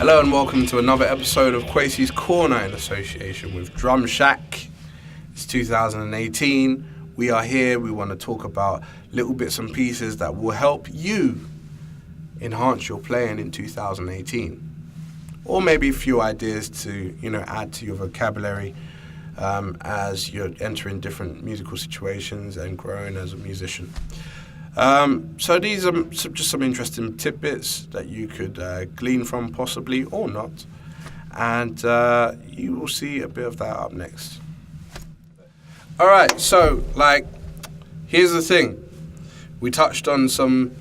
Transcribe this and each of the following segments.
Hello and welcome to another episode of Kwesi's Corner in association with Drumshack. It's 2018. We are here. We want to talk about little bits and pieces that will help you enhance your playing in 2018. Or maybe a few ideas to, add to your vocabulary as you're entering different musical situations and growing as a musician. So these are just some interesting tidbits that you could glean from possibly or not. And you will see a bit of that up next. All right, so here's the thing. We touched on some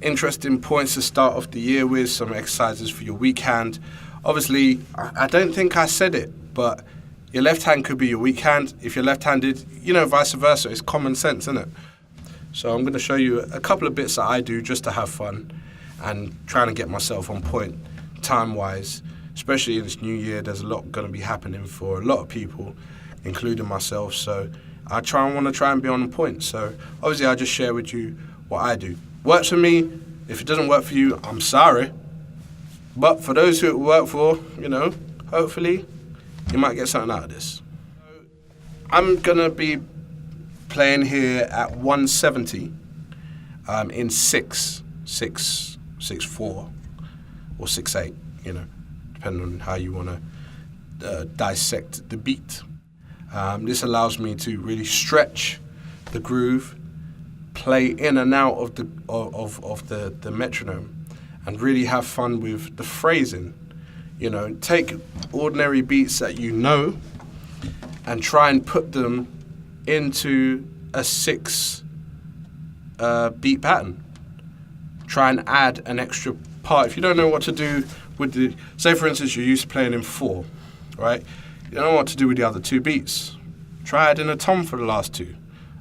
interesting points to start off the year with, some exercises for your weak hand. Obviously, I don't think I said it, but your left hand could be your weak hand. If you're left-handed, vice versa. It's common sense, isn't it? So I'm going to show you a couple of bits that I do just to have fun and trying to get myself on point time-wise. Especially in this new year, there's a lot going to be happening for a lot of people, including myself. So I want to try and be on point. So obviously I just share with you what I do. Works for me. If it doesn't work for you, I'm sorry. But for those who it work for, hopefully you might get something out of this. I'm going to be playing here at 170 in 6/4 or 6/8, depending on how you want to dissect the beat. This allows me to really stretch the groove, play in and out of the metronome, and really have fun with the phrasing. Take ordinary beats that and try and put them into a 6 beat pattern. Try and add an extra part. If you don't know what to do with say for instance you're used to playing in 4, right? You don't know what to do with the other 2 beats. Try adding a tom for the last 2,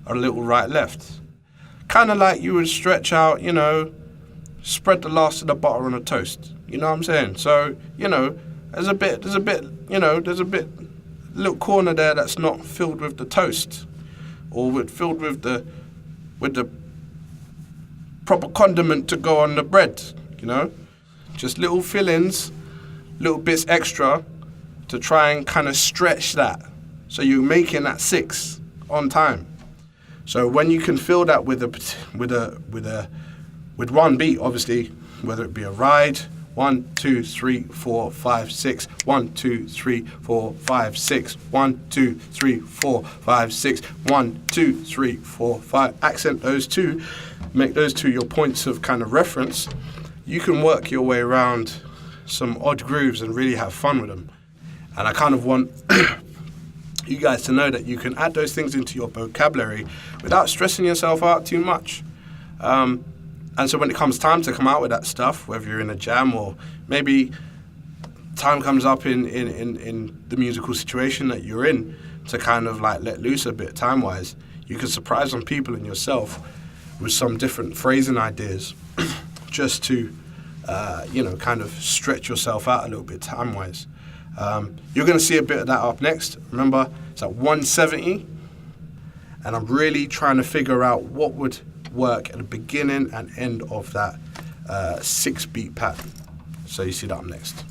or a little right left. Kind of like you would stretch out, spread the last of the butter on a toast. You know what I'm saying? So, there's a little corner there that's not filled with the toast, or filled with the proper condiment to go on the bread, Just little fillings, little bits extra to try and kind of stretch that. So you're making that 6 on time. So when you can fill that with one beat, obviously, whether it be a ride, 1, 2, 3, 4, 5, 6, 1, 2, 3, 4, 5, 6, 1, 2, 3, 4, 5, 6, 1, 2, 3, 4, 5. Accent those 2, make those 2 your points of kind of reference. You can work your way around some odd grooves and really have fun with them. And I kind of want you guys to know that you can add those things into your vocabulary without stressing yourself out too much. And so when it comes time to come out with that stuff, whether you're in a jam or maybe time comes up in the musical situation that you're in to kind of let loose a bit time-wise, you can surprise some people and yourself with some different phrasing ideas just to, kind of stretch yourself out a little bit time-wise. You're going to see a bit of that up next. Remember, it's at 170, and I'm really trying to figure out what would work at the beginning and end of that 6 beat pattern. So you see that up next.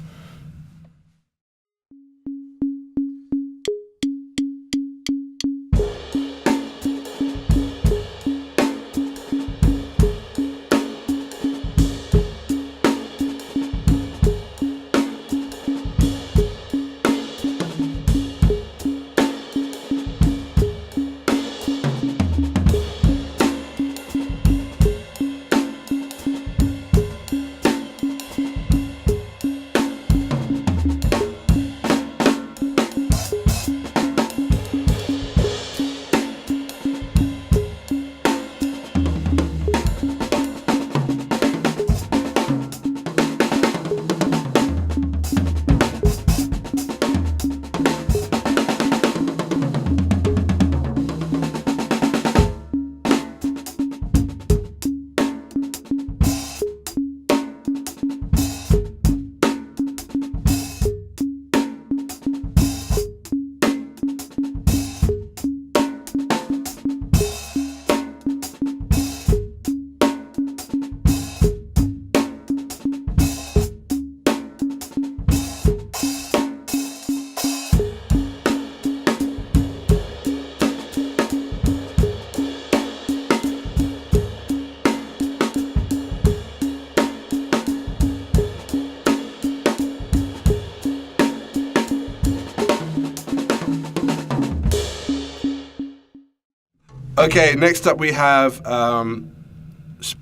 Okay, next up we have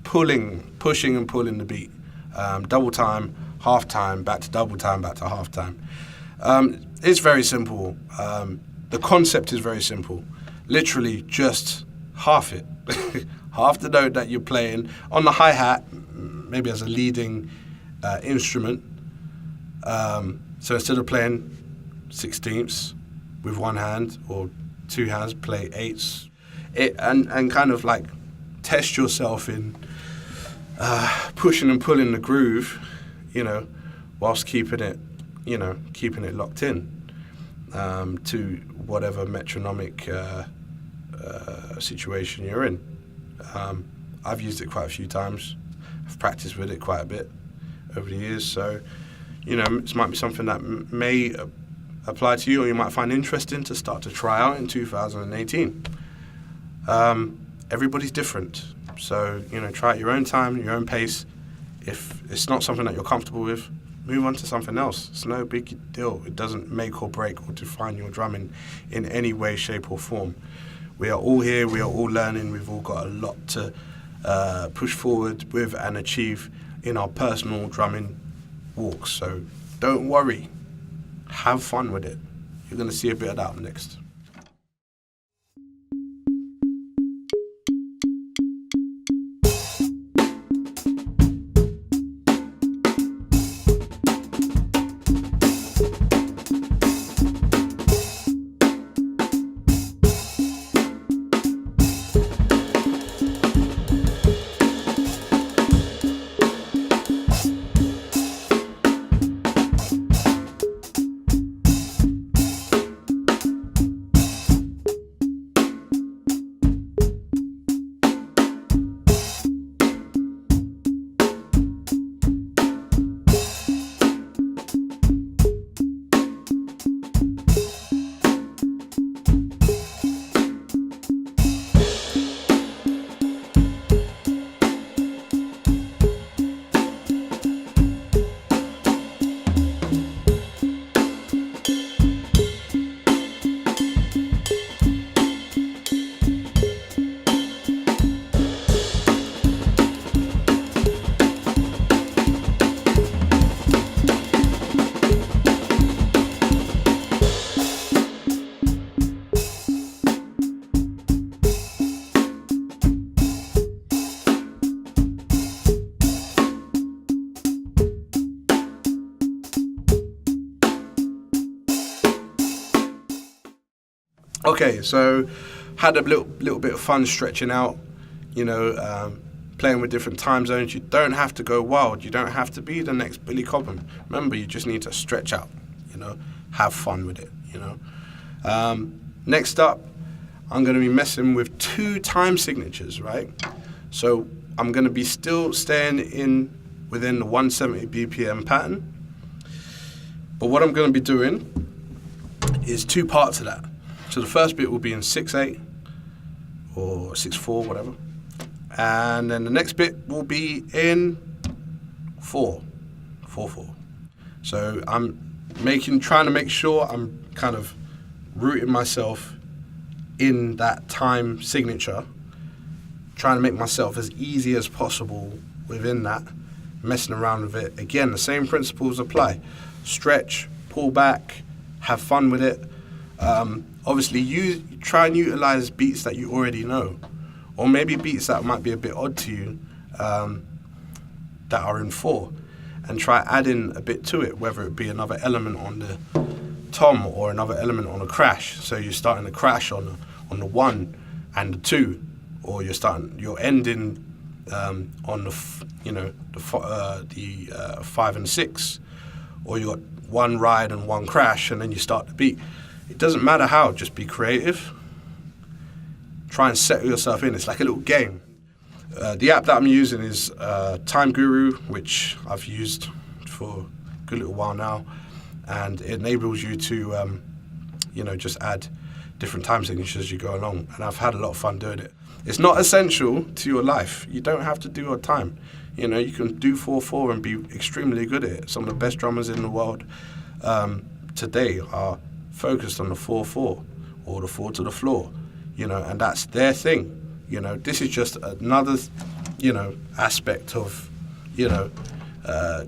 pushing and pulling the beat. Double time, half time, back to double time, back to half time. It's very simple. The concept is very simple. Literally just half it. Half the note that you're playing on the hi-hat, maybe as a leading instrument. So instead of playing sixteenths with one hand or two hands, play eighths. And kind of like test yourself in pushing and pulling the groove, whilst keeping it locked in to whatever metronomic situation you're in. I've used it quite a few times. I've practiced with it quite a bit over the years, so this might be something that may apply to you, or you might find interesting to start to try out in 2018. Everybody's different, so try at your own time, your own pace. If it's not something that you're comfortable with, move on to something else. It's no big deal. It doesn't make or break or define your drumming in any way, shape or form. We are all here, we are all learning, we've all got a lot to push forward with and achieve in our personal drumming walks. So don't worry, have fun with it. You're going to see a bit of that next. Okay, so had a little bit of fun stretching out, playing with different time zones. You don't have to go wild. You don't have to be the next Billy Cobham. Remember, you just need to stretch out, have fun with it, Next up, I'm going to be messing with 2 time signatures, right? So I'm going to be still staying within the 170 BPM pattern. But what I'm going to be doing is 2 parts of that. So the first bit will be in 6/8 or 6/4, whatever. And then the next bit will be in 4/4. So I'm trying to make sure I'm kind of rooting myself in that time signature, trying to make myself as easy as possible within that, messing around with it. Again, the same principles apply. Stretch, pull back, have fun with it. Obviously, you try and utilize beats that you already know, or maybe beats that might be a bit odd to you, that are in 4, and try adding a bit to it, whether it be another element on the tom or another element on a crash. So you're starting a crash on the 1 and the 2, or you're ending on the 5 and 6, or you got 1 ride and 1 crash, and then you start the beat. It doesn't matter how, just be creative. Try and settle yourself in. It's like a little game. The app that I'm using is Time Guru, which I've used for a good little while now, and it enables you to, just add different time signatures as you go along, and I've had a lot of fun doing it. It's not essential to your life. You don't have to do odd time. You can do 4/4 and be extremely good at it. Some of the best drummers in the world today are focused on the 4/4 or the 4 to the floor. and that's their thing. This is just another, aspect of,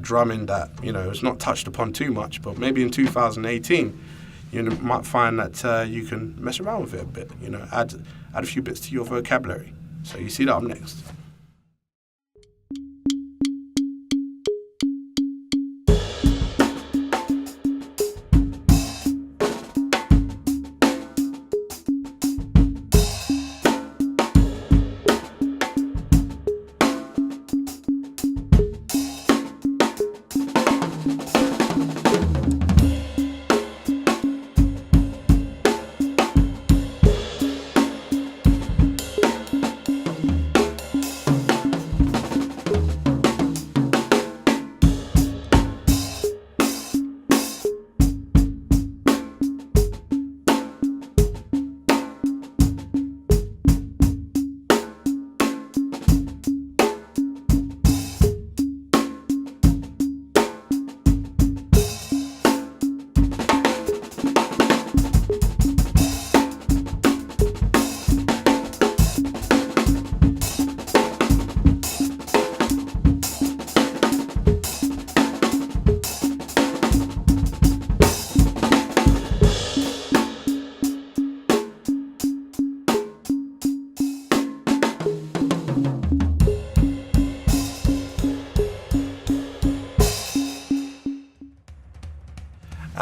drumming that, is not touched upon too much. But maybe in 2018, you might find that you can mess around with it a bit, add a few bits to your vocabulary. So you see that up next.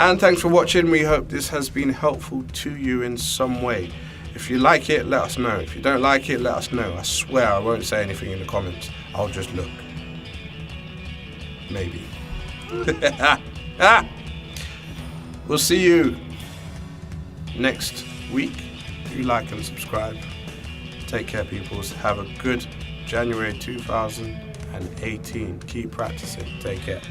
And thanks for watching. We hope this has been helpful to you in some way. If you like it, let us know. If you don't like it, let us know. I swear I won't say anything in the comments. I'll just look. Maybe. We'll see you next week. Do like and subscribe. Take care, peoples. Have a good January 2018. Keep practicing. Take care.